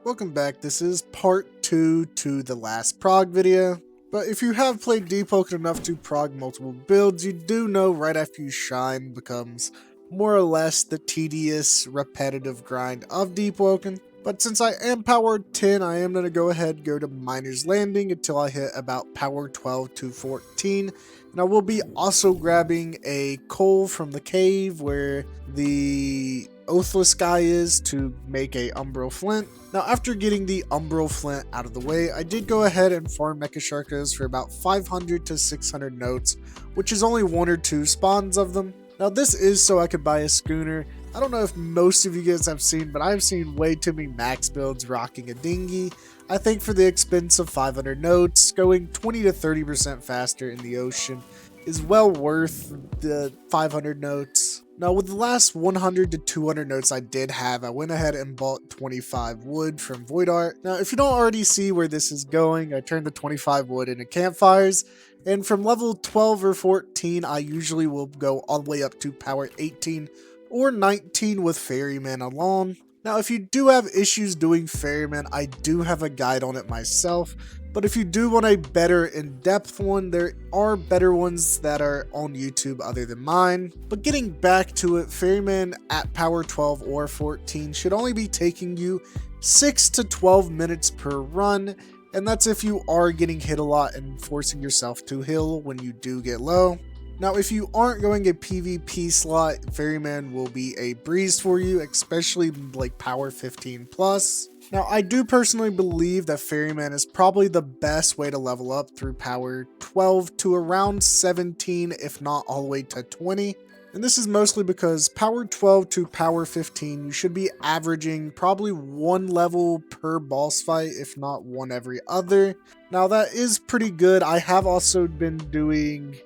Welcome back. This is part 2 to the last prog video. But if you have played Deepwoken enough to prog multiple builds, you do know right after you shine becomes more or less the tedious, repetitive grind of Deepwoken. But since I am power 10, I am going to go ahead and go to Miner's Landing until I hit about power 12 to 14. And I will be also grabbing a coal from the cave where the Oathless guy is to make a Umbral Flint. Now, after getting the Umbral Flint out of the way, I did go ahead and farm Mecha Sharkas for about 500 to 600 notes, which is only 1 or 2 spawns of them. Now, this is so I could buy a schooner. I don't know if most of you guys have seen, but I've seen way too many max builds rocking a dinghy. I think for the expense of 500 notes, going 20 to 30% faster in the ocean is well worth the 500 notes. Now, with the last 100 to 200 notes I did have, I went ahead and bought 25 wood from Void Art. Now, if you don't already see where this is going, I turned the 25 wood into campfires, and from level 12 or 14, I usually will go all the way up to power 18 or 19 with Ferryman alone. Now, if you do have issues doing Ferryman, I do have a guide on it myself. But if you do want a better in-depth one, there are better ones that are on YouTube other than mine. But getting back to it, Ferryman at power 12 or 14 should only be taking you 6 to 12 minutes per run. And that's if you are getting hit a lot and forcing yourself to heal when you do get low. Now, if you aren't going a PvP slot, Ferryman will be a breeze for you, especially like power 15 plus. Now, I do personally believe that Ferryman is probably the best way to level up through power 12 to around 17, if not all the way to 20. And this is mostly because power 12 to power 15, you should be averaging probably 1 level per boss fight, if not 1 every other. Now, that is pretty good. I have also been doing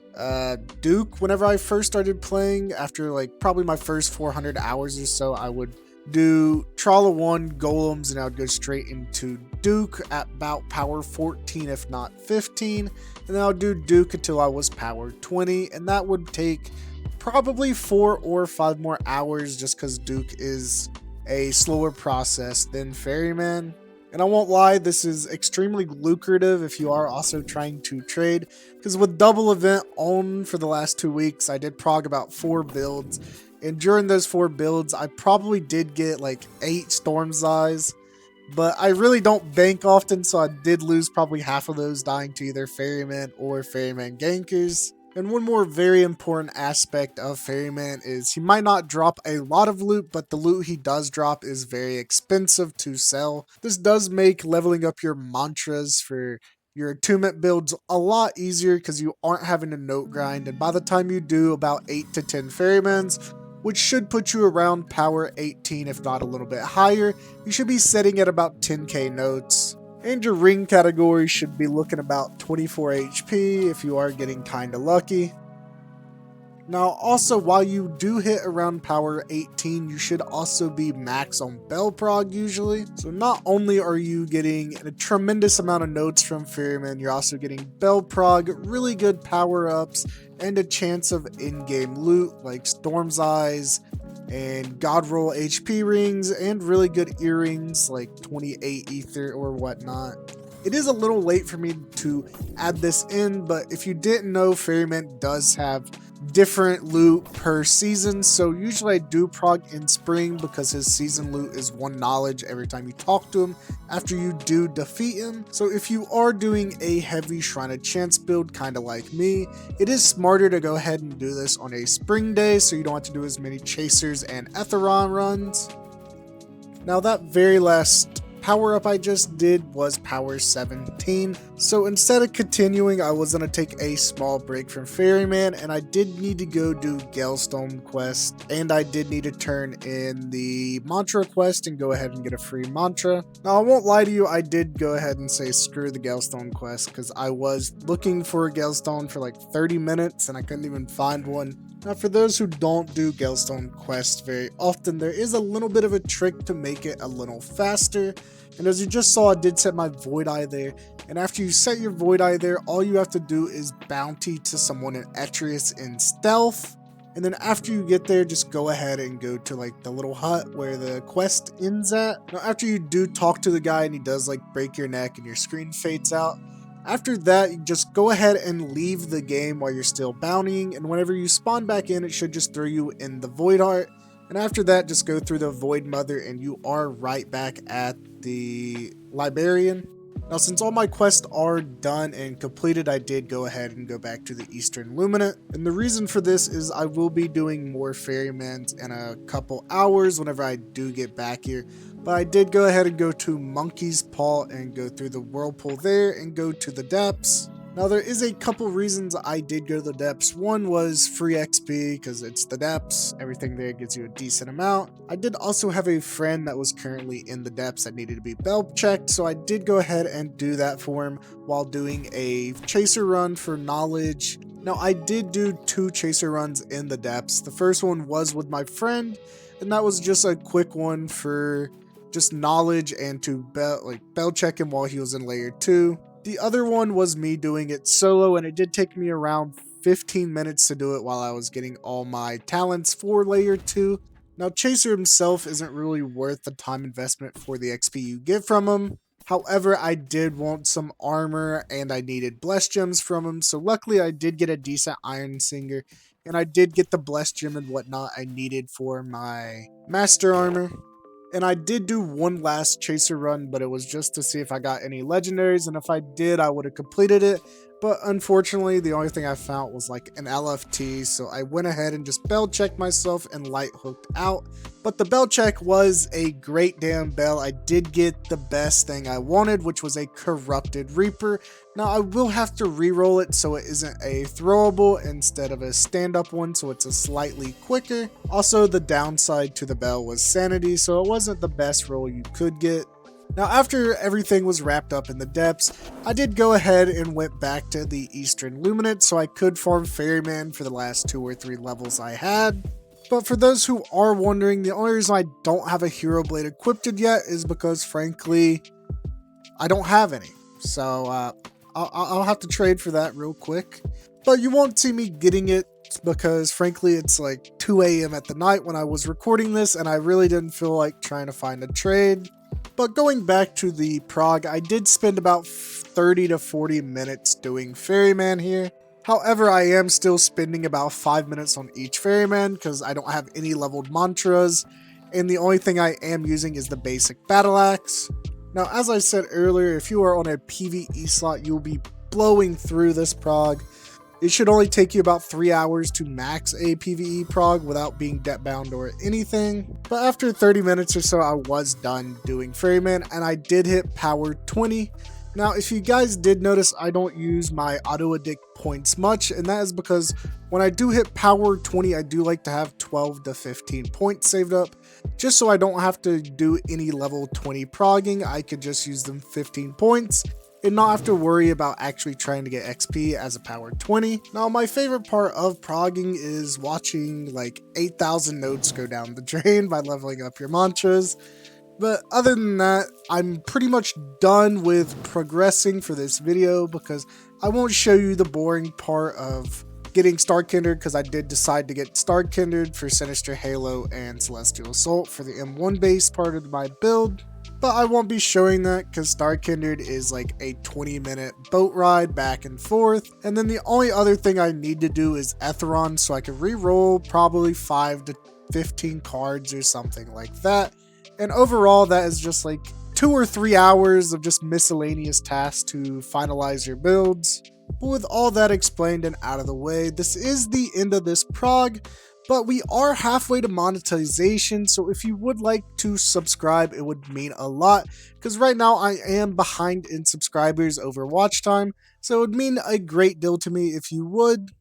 Duke whenever I first started playing. After like probably my first 400 hours or so, I would do Trawler 1 golems and I would go straight into Duke at about power 14 if not 15, and then I would do Duke until I was power 20, and that would take probably 4 or 5 more hours just because Duke is a slower process than Ferryman. And I won't lie, this is extremely lucrative if you are also trying to trade, because with double event on for the last 2 weeks, I did prog about 4 builds, and during those 4 builds, I probably did get like 8 Storm's Eyes, but I really don't bank often, so I did lose probably half of those dying to either Ferryman or Ferryman gankers. And one more very important aspect of Ferryman is he might not drop a lot of loot, but the loot he does drop is very expensive to sell. This does make leveling up your mantras for your attunement builds a lot easier because you aren't having to note grind, and by the time you do about 8 to 10 Ferrymans, which should put you around power 18 if not a little bit higher, you should be setting at about 10k notes. And your ring category should be looking about 24 HP if you are getting kinda lucky. Now also, while you do hit around power 18, you should also be max on bell prog usually. So not only are you getting a tremendous amount of notes from Ferryman, you're also getting bell prog, really good power ups, and a chance of in-game loot like Storm's Eyes and God Roll HP rings, and really good earrings like 28 ether or whatnot. It is a little late for me to add this in, but if you didn't know, Ferryman does have different loot per season, so usually I do prog in spring because his season loot is 1 knowledge every time you talk to him after you do defeat him. So if you are doing a heavy Shrine of Chance build kinda like me, it is smarter to go ahead and do this on a spring day so you don't have to do as many chasers and Etheron runs. Now that very last power up I just did was power 17, so instead of continuing, I was going to take a small break from Ferryman, and I did need to go do Galestone quest, and I did need to turn in the mantra quest and go ahead and get a free mantra. Now I won't lie to you, I did go ahead and say screw the Galestone quest because I was looking for a Galestone for like 30 minutes and I couldn't even find one. Now, for those who don't do Galestone quest very often, there is a little bit of a trick to make it a little faster. And as you just saw, I did set my Void Eye there. And after you set your Void Eye there, all you have to do is bounty to someone in Etrius in stealth. And then after you get there, just go ahead and go to like the little hut where the quest ends at. Now after you do talk to the guy and he does like break your neck and your screen fades out, after that, you just go ahead and leave the game while you're still bountying, and whenever you spawn back in, it should just throw you in the Void Heart. And after that, just go through the Void Mother and you are right back at the Librarian. Now, since all my quests are done and completed, I did go ahead and go back to the Eastern Luminate. And the reason for this is I will be doing more Ferrymans in a couple hours whenever I do get back here. But I did go ahead and go to Monkey's Paw and go through the Whirlpool there and go to the Depths. Now, there is a couple reasons I did go to the Depths. One was free XP because it's the Depths. Everything there gives you a decent amount. I did also have a friend that was currently in the Depths that needed to be bell checked, so I did go ahead and do that for him while doing a chaser run for knowledge. Now, I did do 2 chaser runs in the Depths. The first one was with my friend, and that was just a quick one for just knowledge and to bell check him while he was in layer 2. The other one was me doing it solo, and it did take me around 15 minutes to do it while I was getting all my talents for layer 2. Now, Chaser himself isn't really worth the time investment for the XP you get from him. However, I did want some armor and I needed blessed gems from him, so luckily I did get a decent Iron Singer, and I did get the blessed gem and whatnot I needed for my master armor. And I did do one last chaser run, but it was just to see if I got any legendaries, and if I did, I would have completed it. But unfortunately, the only thing I found was like an LFT, so I went ahead and just bell checked myself and light hooked out. But the bell check was a great damn bell. I did get the best thing I wanted, which was a Corrupted Reaper. Now, I will have to re-roll it so it isn't a throwable instead of a stand-up one, so it's a slightly quicker. Also, the downside to the bell was sanity, so it wasn't the best roll you could get. Now, after everything was wrapped up in the Depths, I did go ahead and went back to the Eastern Luminate so I could farm Ferryman for the last 2 or 3 levels I had. But for those who are wondering, the only reason I don't have a Hero Blade equipped yet is because, frankly, I don't have any. So, I'll have to trade for that real quick. But you won't see me getting it because, frankly, it's like 2 a.m. at the night when I was recording this, and I really didn't feel like trying to find a trade. But going back to the prog, I did spend about 30 to 40 minutes doing Ferryman here. However, I am still spending about 5 minutes on each Ferryman because I don't have any leveled mantras, and the only thing I am using is the basic battle axe. Now, as I said earlier, if you are on a PvE slot, you'll be blowing through this prog. It should only take you about 3 hours to max a PvE prog without being debt bound or anything. But after 30 minutes or so, I was done doing Ferryman, and I did hit power 20. Now, if you guys did notice, I don't use my auto addict points much, and that is because when I do hit power 20, I do like to have 12 to 15 points saved up, just so I don't have to do any level 20 progging. I could just use them 15 points and not have to worry about actually trying to get XP as a power 20. Now, my favorite part of progging is watching like 8,000 nodes go down the drain by leveling up your mantras. But other than that, I'm pretty much done with progressing for this video because I won't show you the boring part of getting Star Kindred because I did decide to get Star Kindred for Sinister Halo and Celestial Assault for the M1 base part of my build. But I won't be showing that because Star Kindred is like a 20-minute boat ride back and forth. And then the only other thing I need to do is Etheron so I can re-roll probably 5 to 15 cards or something like that. And overall, that is just like 2 or 3 hours of just miscellaneous tasks to finalize your builds. But with all that explained and out of the way, this is the end of this prog. But we are halfway to monetization, so if you would like to subscribe, it would mean a lot. Because right now I am behind in subscribers over watch time, so it would mean a great deal to me if you would.